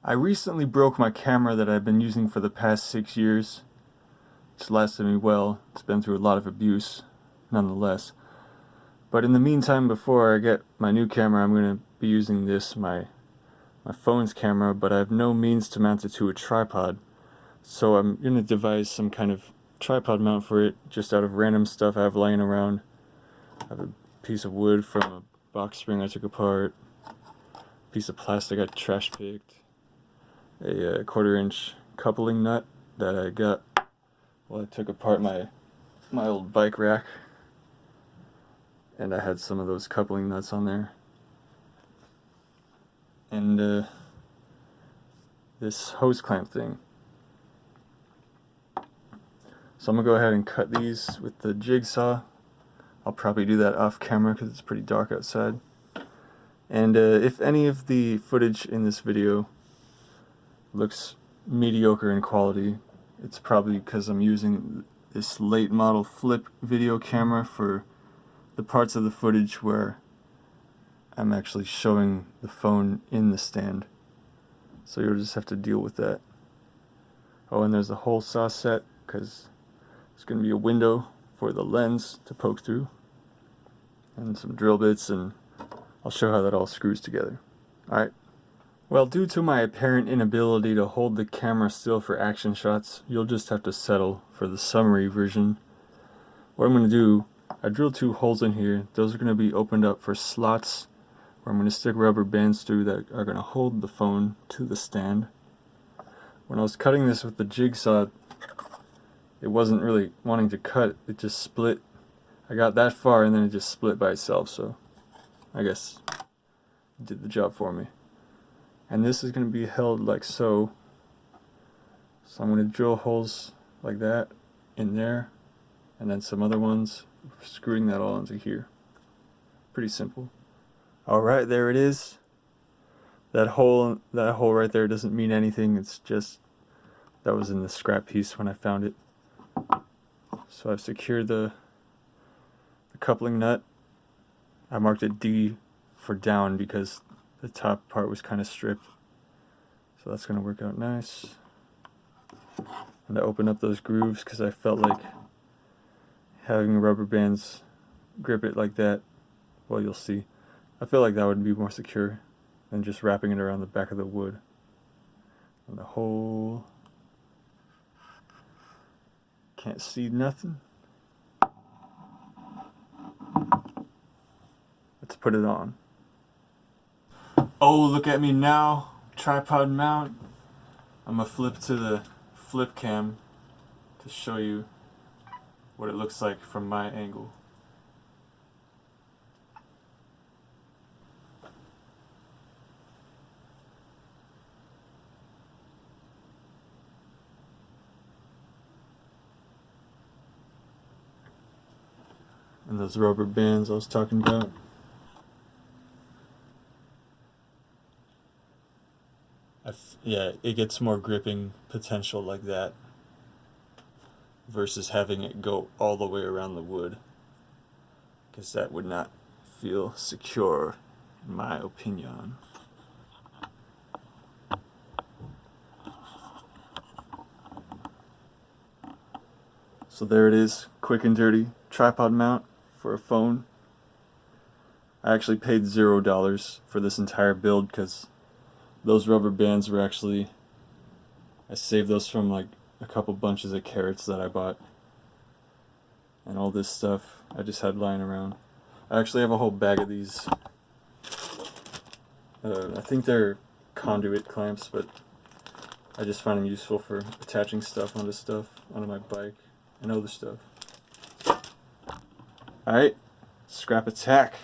I recently broke my camera that I've been using for the past 6 years. It's lasted me well. It's been through a lot of abuse, nonetheless. But in the meantime, before I get my new camera, I'm going to be using this, my phone's camera, but I have no means to mount it to a tripod. So I'm going to devise some kind of tripod mount for it, just out of random stuff I have laying around. I have a piece of wood from a box spring I took apart, a piece of plastic I trash picked, a 1/4-inch coupling nut that I got while I took apart my old bike rack, and I had some of those coupling nuts on there, and this hose clamp thing. So I'm gonna go ahead and cut these with the jigsaw. I'll probably do that off camera because it's pretty dark outside. And if any of the footage in this video looks mediocre in quality, it's probably because I'm using this late model flip video camera for the parts of the footage where I'm actually showing the phone in the stand. So you'll just have to deal with that. Oh, and there's a hole saw set because there's going to be a window for the lens to poke through, and some drill bits, and I'll show how that all screws together. Alright. Well, due to my apparent inability to hold the camera still for action shots, you'll just have to settle for the summary version. What I'm going to do, I drilled 2 holes in here. Those are going to be opened up for slots where I'm going to stick rubber bands through that are going to hold the phone to the stand. When I was cutting this with the jigsaw, it wasn't really wanting to cut, it just split. I got that far and then it just split by itself, so I guess it did the job for me. And this is going to be held like so. So I'm going to drill holes like that in there, and then some other ones, screwing that all into here. Pretty simple. Alright, there it is. That hole right there doesn't mean anything, it's just that was in the scrap piece when I found it. So I've secured the coupling nut. I marked it D for down because the top part was kind of stripped. So that's going to work out nice. And I opened up those grooves because I felt like having rubber bands grip it like that, well, you'll see. I feel like that would be more secure than just wrapping it around the back of the wood. And the hole, can't see nothing. Let's put it on. Oh, look at me now, tripod mount. I'm gonna flip to the flip cam to show you what it looks like from my angle. And those rubber bands I was talking about. Yeah, it gets more gripping potential like that versus having it go all the way around the wood, because that would not feel secure, in my opinion. So there it is, quick and dirty tripod mount for a phone. I actually paid $0 for this entire build because those rubber bands were actually, I saved those from like a couple bunches of carrots that I bought. And all this stuff I just had lying around. I actually have a whole bag of these. I think they're conduit clamps, but I just find them useful for attaching stuff onto my bike and other stuff. Alright, scrap attack.